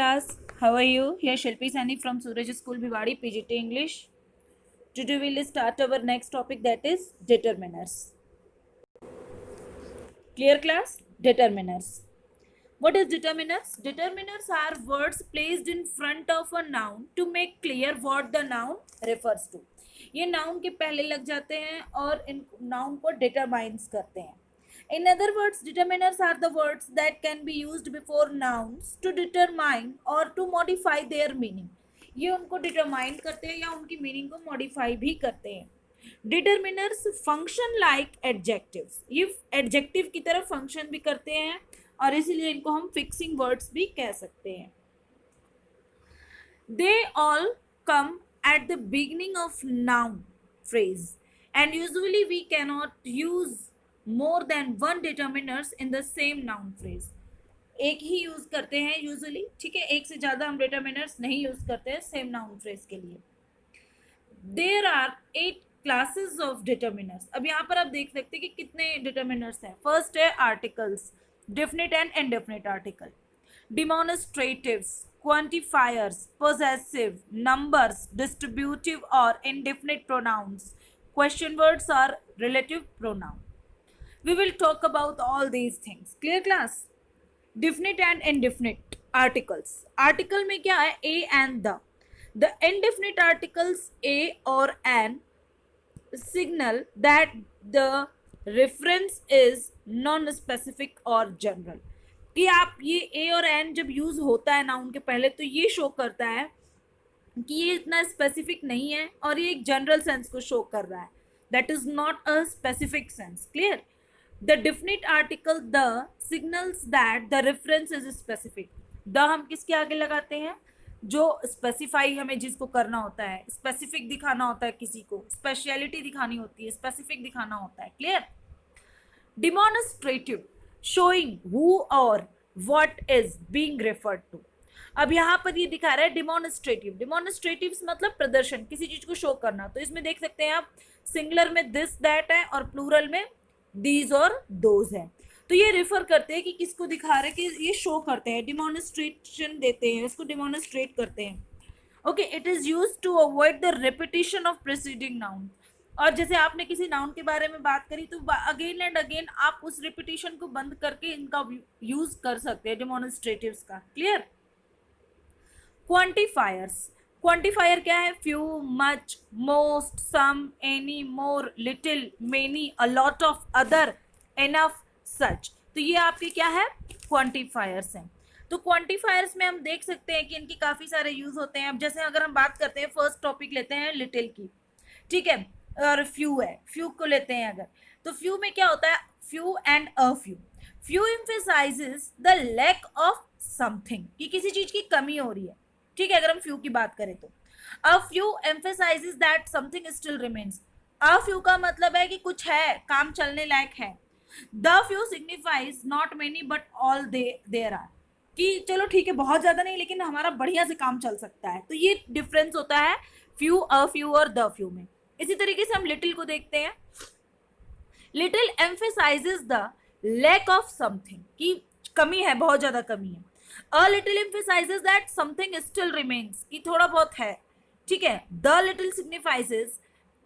class, how are you? Here Shilpi Sani from Suraj School Bhiwadi PGT English. Today we will start our next topic, that is determiners. Clear class? Determiners. What is determiners? Determiners are words placed in front of a noun to make clear what the noun refers to. ये noun के पहले लग जाते हैं और इन noun को determines करते हैं. In other words, determiners are the words that can be used before nouns to determine or to modify their meaning. ये उनको determine करते हैं या उनकी meaning को modify भी करते हैं. Determiners function like adjectives. ये adjective की तरह function भी करते हैं और इसीलिए इनको हम fixing words भी कह सकते हैं. They all come at the beginning of noun phrase and usually we cannot use more than one determiners in the same noun phrase. एक ही यूज करते हैं यूजुअली, ठीक है, एक से ज्यादा हम determiners नहीं यूज करते हैं सेम नाउन फ्रेज के लिए. There are 8 classes of determiners. अब यहाँ पर आप देख सकते हैं कि कितने determiners हैं. फर्स्ट है articles, definite and indefinite article, demonstratives, quantifiers, possessive, numbers, distributive or indefinite pronouns, question words or relative pronoun. We will talk about all these things. Clear class? Definite and indefinite articles. Article में क्या है? A and the. The indefinite articles a or an signal that the reference is non-specific or general. कि आप ये a और an जब use होता है नाउन के पहले तो ये शो करता है कि ये इतना स्पेसिफिक नहीं है और ये एक जनरल सेंस को शो कर रहा है. That is not a specific sense. Clear? The definite article the signals that the reference is specific. The हम किसके आगे लगाते हैं? जो स्पेसिफाई हमें जिसको करना होता है, स्पेसिफिक दिखाना होता है, किसी को स्पेशलिटी दिखानी होती है, स्पेसिफिक दिखाना होता है. क्लियर? डिमॉन्स्ट्रेटिव, शोइंग हु और what is being referred to. अब यहाँ पर ये दिखा रहा है डिमॉन्स्ट्रेटिव. डिमॉन्स्ट्रेटिव मतलब प्रदर्शन, किसी चीज को शो करना. तो इसमें देख सकते हैं आप सिंगुलर में दिस दैट है और प्लूरल में दीज और दोज है. तो ये रिफर करते हैं कि किसको दिखा रहे हैं, कि ये शो करते हैं, डिमॉन्स्ट्रेशन देते हैं, इसको डिमॉन्स्ट्रेट करते हैं. Okay, it is use to avoid the repetition of preceding noun. और जैसे आपने किसी नाउन के बारे में बात करी तो अगेन एंड अगेन आप उस रिपीटिशन को बंद करके इनका यूज कर सकते हैं, डिमॉन्स्ट्रेटिव्स का. क्लियर? क्वांटिफायर्स. क्वांटिफायर क्या है? Few, much, most, some, any, more, little, many, a lot of, other, enough, such. तो ये आपके क्या है? क्वांटिफायर्स हैं. तो क्वांटिफायर्स में हम देख सकते हैं कि इनके काफी सारे यूज होते हैं. अब जैसे अगर हम बात करते हैं, फर्स्ट टॉपिक लेते हैं लिटिल की, ठीक है, और फ्यू है, फ्यू को लेते हैं अगर, तो फ्यू में क्या होता है? Few and a few. Few emphasises the lack of something, कि किसी चीज की कमी हो रही है. ठीक है, अगर हम फ्यू की बात करें तो a few emphasises that something still remains. A few का मतलब है कि कुछ है, काम चलने लायक है. The few signifies not many but all there are, कि चलो ठीक है, बहुत ज्यादा नहीं लेकिन हमारा बढ़िया से काम चल सकता है. तो ये डिफरेंस होता है फ्यू, अ फ्यू और द फ्यू में. इसी तरीके से हम लिटिल को देखते हैं. Little emphasises the lack of something, कि कमी है, बहुत ज्यादा कमी है. A little emphasizes that something still remains, कि थोड़ा बहुत है. ठीक है. The little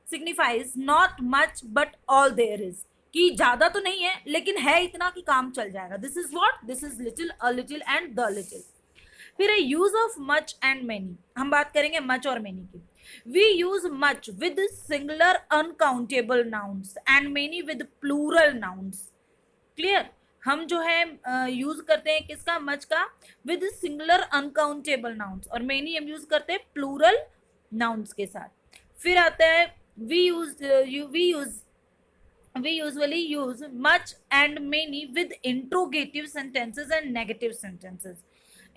signifies not much but all there is, कि ज्यादा तो नहीं है लेकिन है इतना कि काम चल जाएगा. This is what? This is little, a little and the little. फिर है use of much and many. हम बात करेंगे much और many की. We use much with singular uncountable nouns and many with plural nouns. Clear? हम जो है यूज करते हैं किसका? मच का, विद सिंगुलर अनकाउंटेबल नाउन्स, और मेनी हम यूज करते हैं प्लूरल नाउन्स के साथ. फिर आता है we usually use much and many with interrogative sentences and negative sentences.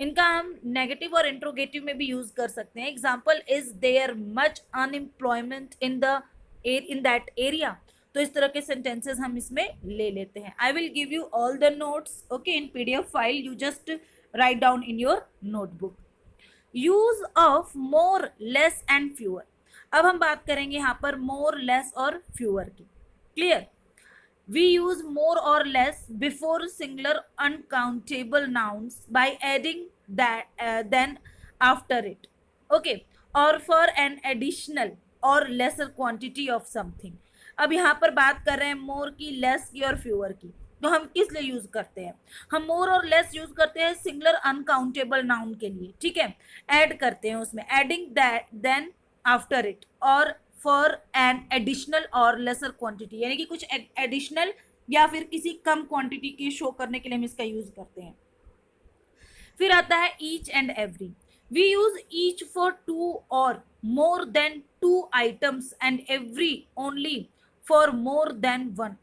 इनका हम नेगेटिव और इंट्रोगेटिव में भी यूज कर सकते हैं. Example, is there much unemployment in that area. तो इस तरह के सेंटेंसेस हम इसमें ले लेते हैं. I will give you all the notes, okay, in PDF file. You just write down in your notebook. Use of more, less and fewer. अब हम बात करेंगे यहाँ पर मोर, लेस और फ्यूअर की. क्लियर? वी यूज मोर और less before singular uncountable nouns by adding that then after it. Okay, or for an additional or lesser quantity of something. अब यहाँ पर बात कर रहे हैं मोर की, लेस की और फ्यूअर की। तो हम किस लिए यूज करते हैं? हम मोर और लेस यूज करते हैं सिंगुलर अनकाउंटेबल नाउन के लिए, ठीक है। ऐड करते हैं उसमें, adding that then after it, और फॉर एन एडिशनल और लेसर क्वांटिटी, यानी कि कुछ एडिशनल या फिर किसी कम क्वांटिटी की शो करने के लिए हम इसका यूज करते हैं। फिर आता है each and every. We use each for two और more than two items and every only for more than one,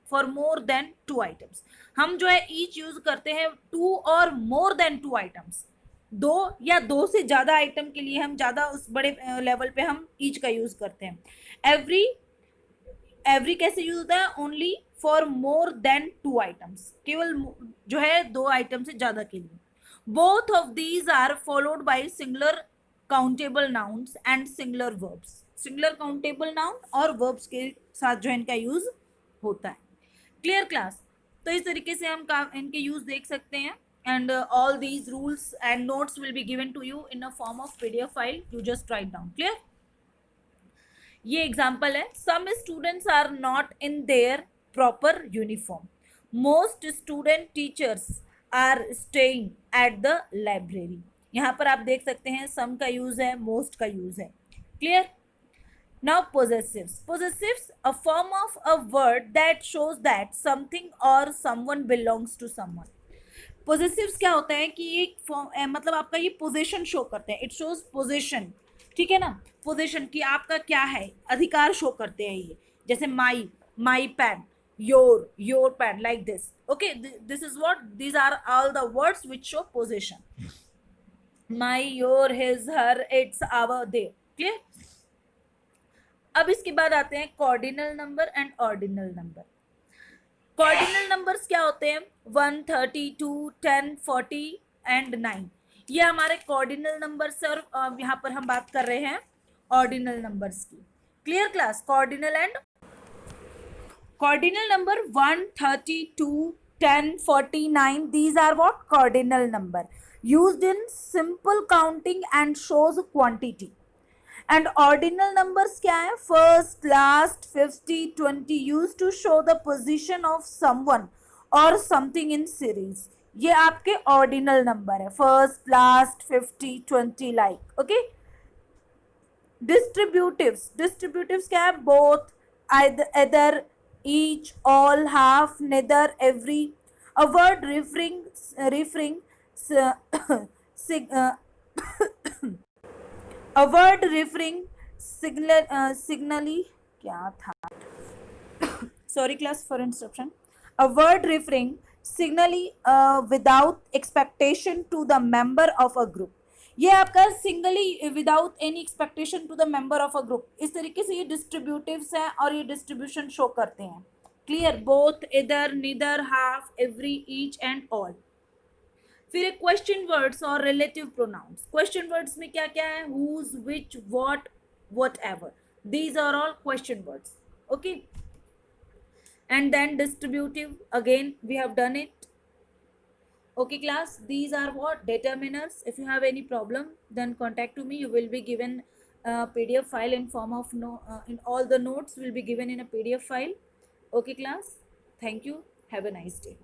for more than two items. हम जो है ईच यूज करते हैं टू और मोर देन टू आइटम्स, दो या दो से ज्यादा आइटम के लिए हम ज्यादा उस बड़े लेवल पे हम ईच का यूज करते हैं। एवरी, एवरी कैसे यूज होता है? Only for more than two items, केवल जो है दो आइटम से ज्यादा के लिए। Both of these are followed by singular countable nouns and singular verbs. Singular countable noun और वर्ब्स के साथ जो इनका यूज होता है। Clear class? तो इस तरीके से हम इनके यूज देख सकते हैं, and all these rules and notes will be given to you in a form of PDF file. You just write down. Clear? ये एग्जाम्पल है। some students are not in their proper uniform. most student teachers are staying at the library. यहाँ पर आप देख सकते हैं some का use है, most का यूज है। Clear? Now possessives. Possessives, a form of a word that shows that something or someone belongs to someone. पोजेसिव्स क्या होता है कि एक मतलब आपका ये पोजीशन शो करते हैं, इट शोज पोजीशन, ठीक है ना। पोजीशन की आपका क्या है, अधिकार शो करते हैं ये, जैसे my, my pen, your pen, like this. Okay, this is what, these are all the words which show position. My, your, his, her, its, our, their. Clear? अब इसके बाद आते हैं cardinal number and ordinal number. Cardinal numbers क्या होते हैं? 1, 32, 10, 40 and 9। ये हमारे कॉर्डिनल नंबर्स है, और यहाँ पर हम बात कर रहे हैं ऑर्डिनल नंबर्स की। Clear class? Cardinal and cardinal number 1, 32, 10, 49, these are what? Cardinal number used in simple counting and shows quantity. And ordinal numbers क्या है? First, last, 50, 20 use to show the position of someone और something in series. ये आपके ordinal number है, first, last, 50, 20, like. Okay. Distributives, distributives क्या है? Both, either, each, all, half, neither, every. A word referring a word referring signally क्या था? Sorry class for interruption. A word referring signally without expectation to the member of a group. ये आपका singly without any expectation to the member of a group. इस तरीके से ये डिस्ट्रीब्यूटिव्स हैं और ये डिस्ट्रीब्यूशन शो करते हैं। Clear? Both, either, neither, half, every, each and all. फिर क्वेश्चन वर्ड्स और रिलेटिव प्रोनाउंस। क्वेश्चन वर्ड्स में क्या क्या है? Whose, which, what, whatever, these are all question words. Okay, and then distributive, again we have done it. Okay class, these are what? Determiners. If you have any problem, then contact to me. You will be given a PDF file in form of in all the notes will be given in a PDF file. Okay class, thank you, have a nice day.